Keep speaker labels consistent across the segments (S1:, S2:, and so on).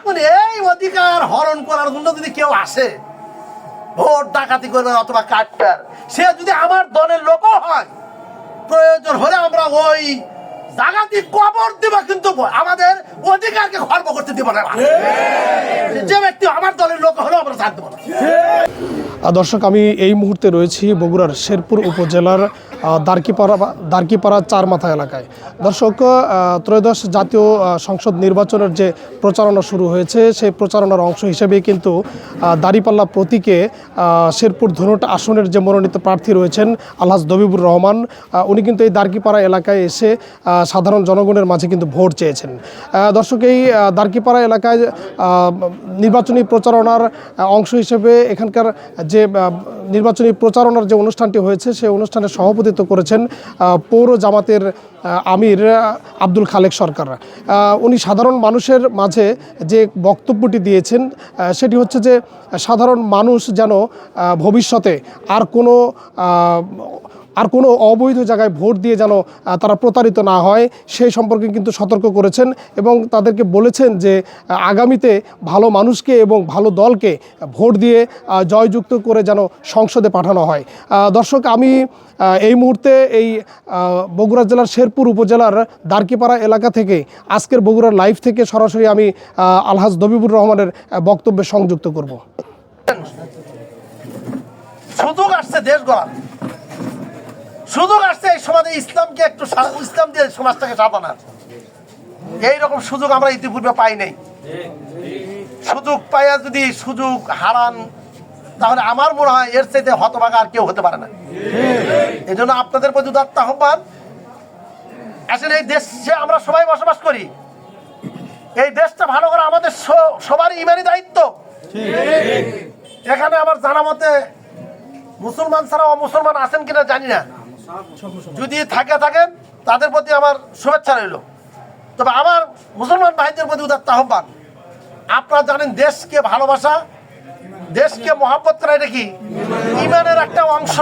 S1: এখন এই অধিকার হরণ করার জন্য যদি কেউ আসে, ভোট ডাকাতি করবে অথবা কাটটার, সে যদি আমার দলের লোকও হয়, প্রয়োজন হলে আমরা ওই জাগাতি কবর দিব, কিন্তু আমাদের অধিকারকে খর্ব করতে দিব না। যে ব্যক্তি আমার দলের লোক হলেও আমরা ছাড় দেবো না।
S2: দর্শক, আমি এই মুহূর্তে রয়েছি বগুড়ার শেরপুর উপজেলার দারকিপাড়া চারমাথা এলাকায়। দর্শক, ত্রয়োদশ জাতীয় সংসদ নির্বাচনের যে প্রচারণা শুরু হয়েছে, সেই প্রচারণার অংশ হিসেবেই কিন্তু দাঁড়িপাল্লা প্রতীকে শেরপুর ধুনট আসনের যে মনোনীত প্রার্থী রয়েছেন আলহাজ দবিবুর রহমান, উনি কিন্তু এই দারকিপাড়া এলাকায় এসে সাধারণ জনগণের মাঝে কিন্তু ভোট চেয়েছেন। দর্শক, এই দারকিপাড়া এলাকায় নির্বাচনী প্রচারণার অংশ হিসেবে এখানকার যে নির্বাচনী প্রচারণার যে অনুষ্ঠানটি হয়েছে, সেই অনুষ্ঠানে সভাপতিত্ব করেছেন পৌর জামাতের আমির আব্দুল খালেক সরকার। উনি সাধারণ মানুষের মাঝে যে বক্তব্যটি দিয়েছেন সেটি হচ্ছে যে সাধারণ মানুষ যেন ভবিষ্যতে আর কোনো অবৈধ জায়গায় ভোট দিয়ে যেন তারা প্রতারিত না হয়, সেই সম্পর্কে কিন্তু সতর্ক করেছেন এবং তাদেরকে বলেছেন যে আগামীতে ভালো মানুষকে এবং ভালো দলকে ভোট দিয়ে জয়যুক্ত করে যেন সংসদে পাঠানো হয়। দর্শক, আমি এই মুহূর্তে এই বগুড়া জেলার শেরপুর উপজেলার দারকিপাড়া এলাকা থেকে আজকের বগুড়ার লাইভ থেকে সরাসরি আমি আলহাজ দবিবুর রহমানের বক্তব্যে সংযুক্ত করব।
S1: সুযোগ আসছে দেশ গড়ার, সুযোগ আসছে এই সমাজে ইসলামকে একটু ইসলাম দিয়ে সমাজটাকে সাজানোর। এইরকম সুযোগ আমরা ইতিপূর্বে পাই নাই। সুযোগ পাইয়া যদি সুযোগ হারান, তাহলে আমার মনে হয় এর চাইতে হতভাগা আর কেউ হতে পারে না। এই জন্য আপনাদের প্রতি উদাত্ত আহ্বান, আসলে এই দেশে আমরা সবাই বসবাস করি, এই দেশটা ভালো করা আমাদের সবারই ইমানি দায়িত্ব। এখানে আমার জানা মতে মুসলমান ছাড়া অমুসলমান আছেন কিনা জানি না, যদি থাকেন তাদের প্রতি আমার শুভেচ্ছা রইল। তবে আমার মুসলমান ভাইদের প্রতি উদাত্ত আহ্বান, আপনারা জানেন দেশকে ভালোবাসা, দেশকে মহব্বত করা এটা কি ইমানের একটা অংশ।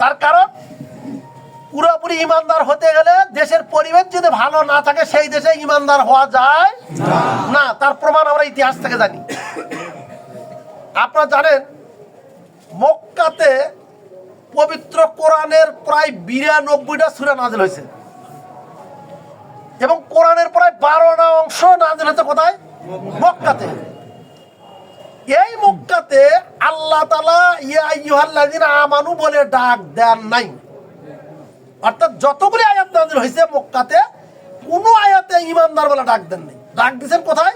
S1: তার কারণ পুরোপুরি ইমানদার হতে গেলে দেশের পরিবেশ যদি ভালো না থাকে, সেই দেশে ইমানদার হওয়া যায় না। তার প্রমাণ আমরা ইতিহাস থেকে জানি। আপনারা জানেন মক্কাতে পবিত্র কোরআনের প্রায় 92টা সূরা নাযিল হয়েছে এবং কোরআনের প্রায় 12টা অংশ নাযিল হয়েছে কোথায়? মক্কাতে। এই মক্কাতে আল্লাহ তাআলা ইয়া আইয়ুহাল্লাযিনা আমানু বলে ডাক দেন নাই। অর্থাৎ যতগুলি আয়াত নাযিল হয়েছে মক্কাতে, কোনো আয়াতে ঈমানদার বলে ডাক দেন নাই। ডাক দিয়েছেন কোথায়?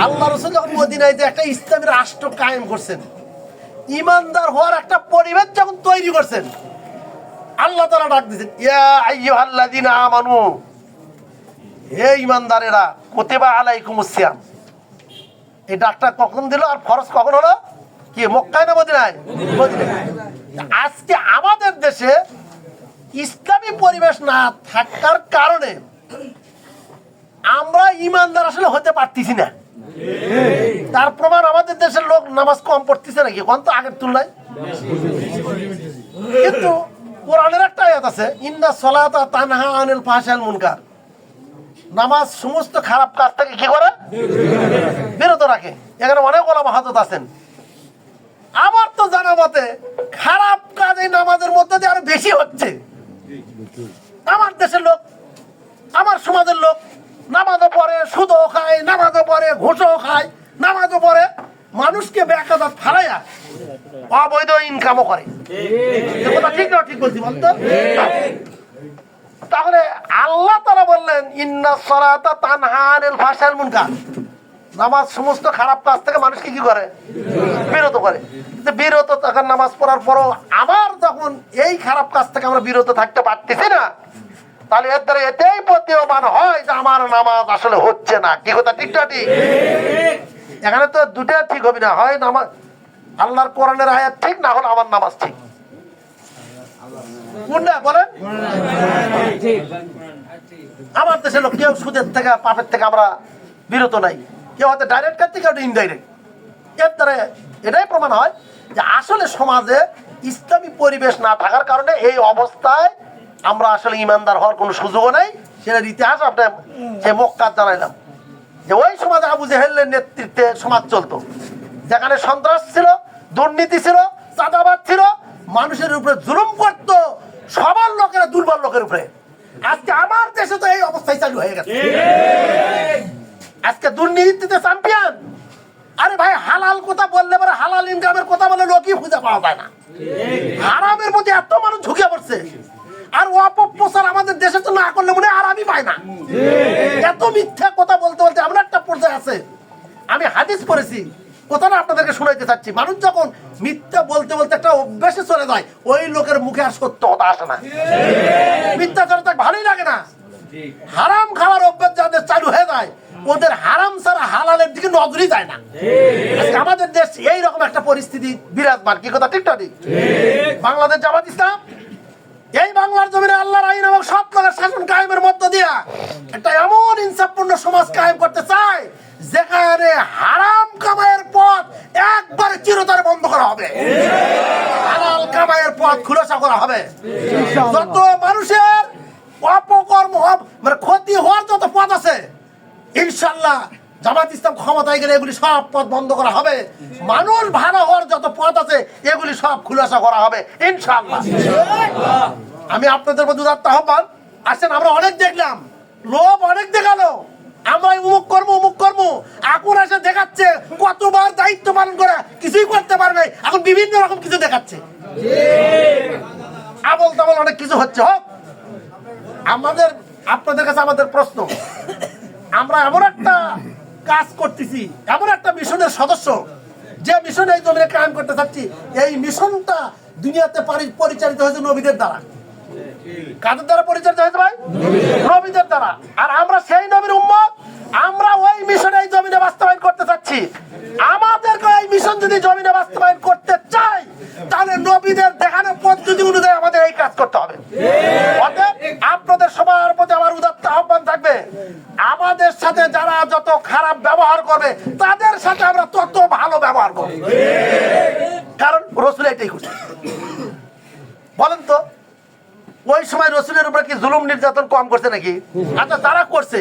S1: আল্লাহ রাসূল যখন মদিনায় যে একটা ইসলামী রাষ্ট্র কায়েম করছেন, ঈমানদার হওয়ার একটা পরিবেশ যখন তৈরি করছেন, আল্লাহ তাআলা ডাক দিয়েছেন ইয়া আইয়ুহাল্লাযিনা আমানু, হে ঈমানদারেরা, কুতিবা আলাইকুমুস সিয়াম। এই ডাকটা কখন দিল আর ফরজ কখন হলো? কি মক্কায় না মদিনায়? মদিনায়। আজকে আমাদের দেশে ইসলামী পরিবেশ না থাকার কারণে আমরা ঈমানদার আসলে হতে পারতেছি না। তার প্রমাণ আমাদের দেশের লোক নামাজ কম পড়তেছে নাকি কোন তো আগের তুলনায়। কিন্তু কোরআনের একটা আয়াত আছে, ইন্নাস সালাতা তানহা আনিল ফাহশাই ওয়াল মুনকার। নামাজ সমস্ত খারাপ কাজ থেকে কি করে? বিরত রাখে। এখানে অনেক ওলামা হযরত আছেন। আমার তো জানা মতে খারাপ কাজ এই নামাজের মধ্যে দিয়ে আরো বেশি হচ্ছে। আমার দেশের লোক, আমার সমাজের লোক নামাজও পড়ে, সুদও খায়, নামাজও পড়ে, ঘুষও খায়, নামাজও পড়ে, মানুষকে বেকায়দাত ফালাইয়া অবৈধ ইনকামও করে। ঠিক না? ঠিক বলছি বলতো? তাহলে আল্লাহ তাআলা বললেন ইন্নাস সালাতা তানহা আনিল ফাহশাই ওয়াল মুনকার। নামাজ সমস্ত খারাপ কাজ থেকে মানুষকে কি করে? বিরত করে। বিরত থাকার নামাজ পড়ার পরও আবার যখন এই খারাপ কাজ থেকে আমরা বিরত থাকতে পারতেছি না, তাহলে এর দ্বারা এতেই প্রতীয়মান হয় যে আমার নামাজ আসলে হচ্ছে না। কি কথা? ঠিক না? ঠিক। এখানে তো দুটো ঠিক হবে না, হয় নামাজ আল্লাহর কোরআনের আয়াত ঠিক, না হলে আমার নামাজ ঠিক। কোনটা বলেন? আমার দেশের লোক কেউ সুদের থেকে পাপের থেকে আমরা বিরত নাই, কেউ হয়তো ডাইরেক্ট কাজ থেকে, কেউ ইনডাইরেক্ট। এর দ্বারা এটাই প্রমাণ হয় যে আসলে সমাজে ইসলামী পরিবেশ না থাকার কারণে এই অবস্থায় আমরা আসলে ঈমানদার হওয়ার কোনো সুযোগও নাই। সেটার ইতিহাস আপনার সেই মক্কা জানাইলাম যে ওই সমাজে আবু জেহেলের নেতৃত্বে সমাজ চলতো, যেখানে সন্ত্রাস ছিল, দুর্নীতি ছিল, চাঁদাবাদ ছিল, মানুষের উপরে জুলুম করতো সবার লোকেরা দুর্বল লোকের উপরে। আজকে আমার দেশে তো এই অবস্থায় চালু হয়ে গেছে। আজকে দুর্নীতিতে চ্যাম্পিয়ন। আরে ভাই, হালাল কথা বললে পরে হালাল ইনকামের কথা বলে লোকই খুঁজে পাওয়া যায় না। হারামের প্রতি এত মানুষ ঝুঁকে পড়ছে, আর অপপ্রচার আমাদের দেশে তো না করলে মনে আরামই পায় না। এত মিথ্যা কথা বলতে বলতে আমরা একটা পর্যায়ে আছে, আমি হাদিস পড়েছি, কথাটা আপনাদেরকে শোনাইতে চাচ্ছি। মানুষ যখন মিথ্যা বলতে বলতে একটা অভ্যাসে চলে যায়, ওই লোকের মুখে আর সত্য কথা আসে না, মিথ্যাচার তাকে ভালোই লাগে না। হারাম খাওয়ার অভ্যাস যাদের চালু হয়ে যায়, ওদের হারাম ছাড়া হালালের দিকে নজরই যায় না। আজকে আমাদের দেশ এইরকম একটা পরিস্থিতি বিরাজমান। কি কথা ঠিক ঠিক? বাংলাদেশ জামাত ইসলাম এই বাংলার জমিনে আল্লাহর আইন এবং সৎ লোকের শাসন কায়েমের মধ্য দিয়া একটা এমন ইনসাফপূর্ণ সমাজ কায়েম করতে চায় যেখানে হারাম কামাইয়ের পথ একবারে চিরতরে বন্ধ করা হবে, হালাল কামাইয়ের পথ খুলাসা করা হবে। যত মানুষের অপকর্ম মানে ক্ষতি হওয়ার যত পথ আছে, ইনশাল্লাহ জামাত ইসলাম ক্ষমতায় গেলে এগুলি সব পথ বন্ধ করা হবে। মানুষ ভালো হওয়ার যত পথ আছে এগুলি সব খুলাসা করা হবে ইনশাল্লাহ। আমি আপনাদের মধ্যে উদাত্ত আহ্বান, আসেন আমরা অনেক দেখলাম, লোভ অনেক দেখালো, আমরা উমুক কর্ম এখন এসে দেখাচ্ছে কতবার দায়িত্ব পালন করে কিছুই করতে পারে নাই, এখন বিভিন্ন রকম কিছু দেখাচ্ছে, আবল তাবল অনেক কিছু হচ্ছে। হোক, আমাদের আপনাদের কাছে আমাদের প্রশ্ন, আমরা এমন একটা কাজ করতেছি, এমন একটা মিশনের সদস্য, যে মিশন এই জমিনে কায়েম করতে চাচ্ছি, এই মিশনটা দুনিয়াতে পরিচালিত হয়েছে নবীদের দ্বারা। কাদের দ্বারা পরিচালিত হয়েছে ভাই? নবীদের দ্বারা। আর আমরা সেই নবীর উম্মত, আমরা ওই মিশন এই জমিনে বাস্তবায়ন করতে চাচ্ছি। আমাদেরকে এই মিশন যদি জমিনে বাস্তবায়ন করতে চাই, তাহলে নবীদের দেখানো পদ্ধতি অনুযায়ী আমাদের এই কাজ করতে হবে। অতএব আপনাদের সবার প্রতি আমার উদাত্ত আহ্বান থাকবে, আমাদের সাথে যারা যত খারাপ ব্যবহার করবে তাদের সাথে আমরা তত ভালো ব্যবহার করব, কারণ রসুল এটাই করছে। বলেন তো, ওই সময় রসুলের উপরে কি জুলুম নির্যাতন কম করছে নাকি? আচ্ছা, যারা করছে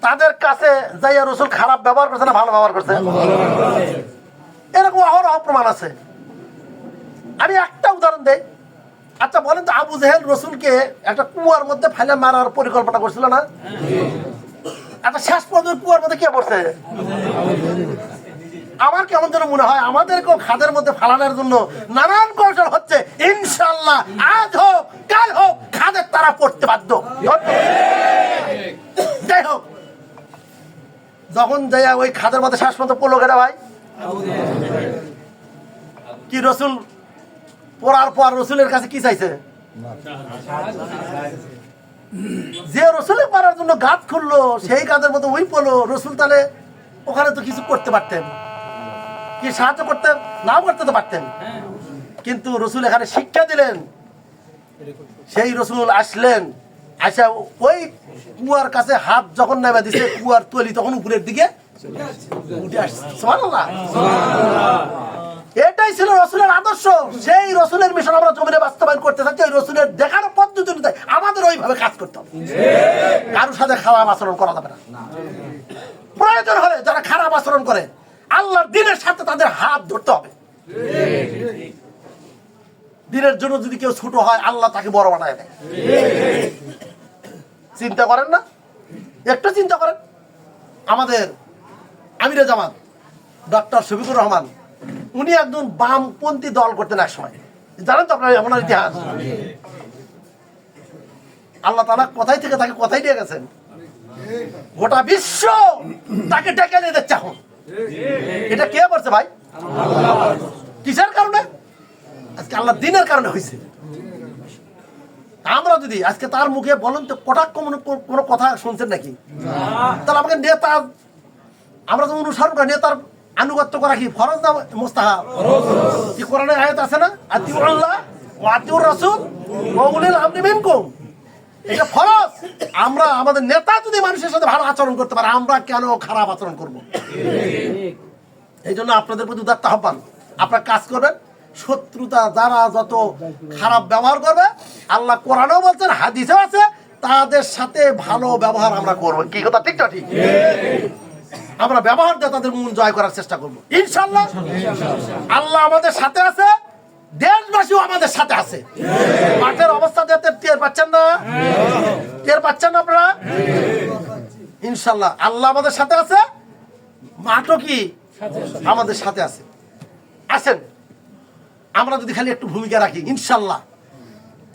S1: তাদের কাছে যাইয়া রসুল খারাপ ব্যবহার করছে না ভালো ব্যবহার করছে? এরকম অহরহ প্রমাণ আছে। আমি একটা উদাহরণ দেই। আচ্ছা বলেন তো, আবু জেহেল রসুলকে একটা কুয়ার মধ্যে ফেলে মারার পরিকল্পনা করছিল না? আচ্ছা, শেষ পর্যন্ত কুয়ার মধ্যে কে পড়ছে? আমার কেমন যেন মনে হয় আমাদেরকেও খাদের মধ্যে ফালানোর জন্য নানান কৌশল হচ্ছে। ইনশাল্লাহ আজ হোক কাল হোক খাদের তারা পড়তে বাধ্য। যাই হোক, যখন যাইয়া ওই খাদের মধ্যে শেষ পর্যন্ত পড়লো কেনা ভাই, কি রসুল পড়ার পর রসুলের কাছে কি চাইছে? যে রসুলের পারার জন্য গাছ খুললো সেই গাছের মতো ওই পড়লো। রসুল তাহলে ওখানে তো কিছু করতে পারতেন, কি সাহায্য করতেন, নাও করতে তো পারতেন, কিন্তু রসুল এখানে শিক্ষা দিলেন। সেই রসুল আসলেন, আসা ওই কুয়ার কাছে হাত যখন নেমে দিছে, কুয়ার তলি তখন উপরের দিকে উঠে আসছে। সুবহানাল্লাহ। এটাই ছিল রসুলের আদর্শ। সেই রসুলের মিশন আমরা জমিনে বাস্তবায়ন করতে চাচ্ছি। ওই রসুলের দেখানো পদ্ধতি অনুযায়ী আমাদের ওইভাবে কাজ করতে হবে। কারোর সাথে খারাপ আচরণ করা যাবে না। প্রয়োজন হলে যারা খারাপ আচরণ করে আল্লাহর দ্বীনের সাথে তাদের হাত ধরতে হবে। দ্বীনের জন্য যদি কেউ ছোট হয়, আল্লাহ তাকে বড় বানায় দেয়। চিন্তা করেন না? একটু চিন্তা করেন। আমাদের আমিরে জামাত ডক্টর শফিকুর রহমান, উনি একজন বামপন্থী দল করতেন এক সময়, জানেন তো আপনার এমন ইতিহাস। আল্লাহ তাআলা কোথায় থেকে তাকে কোথায় নিয়ে গেছেন, গোটা বিশ্ব তাকে ডেকে নিয়ে যাচ্ছে এখন। এটা কে করছে ভাই? কিসের কারণে? আজকে আল্লাহ দ্বীনের কারণে হয়েছে। আমরা যদি আজকে তার মুখে বলেন তো কটাক্ষ কোনো কথা শুনছেন নাকি? তাহলে আমাকে নেতা, আমরা তো অনুসরণ করি, নেতার আনুগত্য করা কি ফরজ না মুস্তাহাব? কি কোরআনে আয়াত আছে না, আতিউল্লাহ ওয়া আতিউর রাসূল ওয়া উলিল আমরি মিনকুম, এটা ফরজ। আমরা আমাদের নেতা যদি মানুষের সাথে ভালো আচরণ করতে পারে, আমরা কেন খারাপ আচরণ করব? এই জন্য আপনাদের প্রতি উদাত্ত আহ্বান, আপনারা কাজ করবেন। শত্রুতা যারা যত খারাপ ব্যবহার করবে, আল্লাহ কোরআনেও বলছেন, হাদিসেও আছে, তাদের সাথে ভালো ব্যবহার আমরা করবো। কি কথা ঠিক না ঠিক? আমরা ব্যবহার দিয়ে তাদের মন জয় করার চেষ্টা করবো ইনশাল্লাহ। আল্লাহ আমাদের সাথে আছে, দেশবাসীও আমাদের সাথে আছে। মাঠের অবস্থা যাতে টের পাচ্ছেন না, টের পাচ্ছেন না আপনারা? ইনশাল্লাহ আল্লাহ আমাদের সাথে আছে, মাঠও কি আমাদের সাথে আছে। আসেন আমরা যদি খালি একটু ভূমিকা রাখি, ইনশাল্লাহ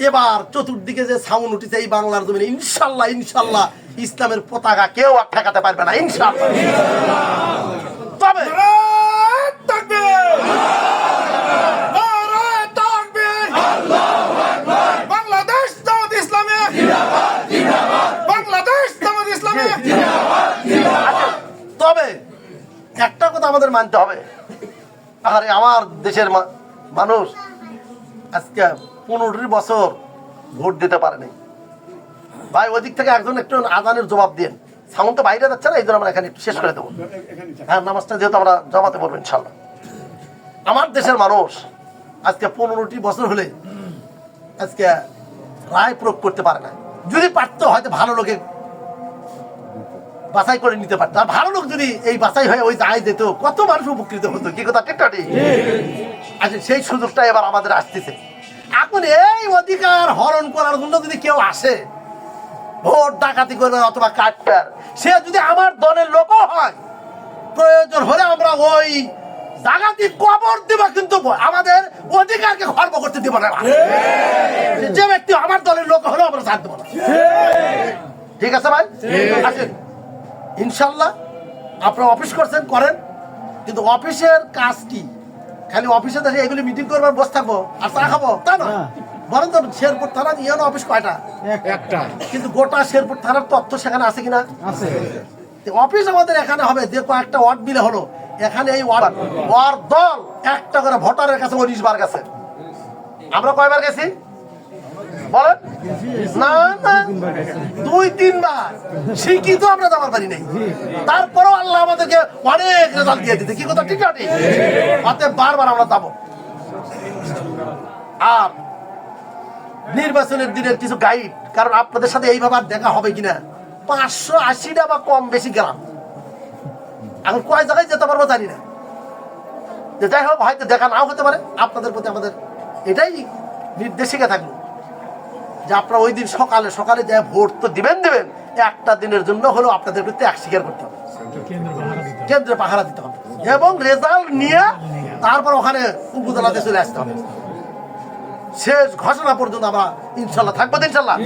S1: এবার চতুর্দিকে যে সাউন্ড উঠেছে এই বাংলার জমিনে, ইনশাল্লাহ ইনশাল্লাহ ইসলামের পতাকা কেউ আর ঠেকাতে পারবে না ইনশাল্লাহ। তবে
S3: বাংলাদেশ জামাত ইসলামী, বাংলাদেশ জামাত ইসলামী।
S1: তবে একটা কথা আমাদের মানতে হবে, আরে আমার দেশের মানুষ আজকে 15 বছর ভোট দিতে পারেনি। ভাই ওদিক থেকে একজন একটু আজানের জবাব দিন, সাউন্ড তো বাইরে যাচ্ছে না, এই জন্য আমরা এখানে একটু শেষ করে দেবো। হ্যাঁ নামাজটা যেহেতু আমরা জমাতে বলবো ইনশাল্লাহ। আমার দেশের মানুষ আজকে 15টি বছর হলে আজকে রায় প্রয়োগ করতে পারে না। যদি পারতো হয়তো ভালো লোকে বাছাই করে নিতে পারতো, আর ভালো লোক যদি এই বাছাই হয়ে ওই যায় যেত, কত মানুষ উপকৃত হতো। কি কথা ঠিক না ঠিক? আচ্ছা সেই সুযোগটা এবার আমাদের আসতেছে। এখন এই অধিকার হরণ করার জন্য যদি কেউ আসে, ভোট ডাকাতি করবে অথবা কাটবে, সে যদি আমার দলের লোকও হয়, প্রয়োজন হলে আমরা ওই জায়গাতে কবর দিব, কিন্তু আমাদের অধিকারকে খর্ব করতে দিব না। যে ব্যক্তি আমার দলের লোক হলেও আমরা ছাড় দেবো না। ঠিক আছে ভাই? আসেন ইনশাল্লাহ আপনারা অফিস করছেন করেন, কিন্তু অফিসের কাজ কি খালি অফিসে দেখে এগুলি মিটিং করবার বসে থাকবো আর চা খাবো তা না। বলেন তো শেরপুর থানা ইউনো অফিস কয়টা?
S3: একটা।
S1: কিন্তু গোটা শেরপুর থানার তথ্য সেখানে আছে কিনা? আছে। অফিস আমাদের এখানে হবে, যে কয়েকটা ওয়ার্ড মিলে হলো, এখানে এই ওয়ার্ড দল একটা করে ভোটারের কাছে 19 বার গেছে। আমরা কয়বার গেছি বলেন? না না 2-3 বার। শিক্ষিত আমরা যাবার পারি নাই, তারপরেও আল্লাহ আমাদেরকে অনেক রেজাল্ট দিয়ে দিতে। কি কথা ঠিক আছে? অতএব বারবার আমরা যাবো। আর নির্বাচনের দিনের কিছু গাইড, কারণ আপনাদের সাথে এইভাবে আর দেখা হবে কিনা, 580টা বা কম বেশি গ্রাম, এখন কয় জায়গায় যেতে পারবো জানি না। যে যাই হোক হয়তো দেখা নাও হতে পারে। আপনাদের প্রতি আমাদের এটাই নির্দেশিকা থাকলো যে আপনারা ওই দিন সকালে সকালে যে ভোট তো দিবেন, একটা দিনের জন্য হলেও আপনাদের প্রতি ত্যাগ স্বীকার করতে হবে, কেন্দ্রে পাহারা দিতে হবে, এবং রেজাল্ট নিয়ে তারপর ওখানে উপজেলাতে চলে আসতে হবে। শেষ ঘোষণা পর্যন্ত আমরা ইনশাল্লাহ থাকবো ইনশাল্লাহ।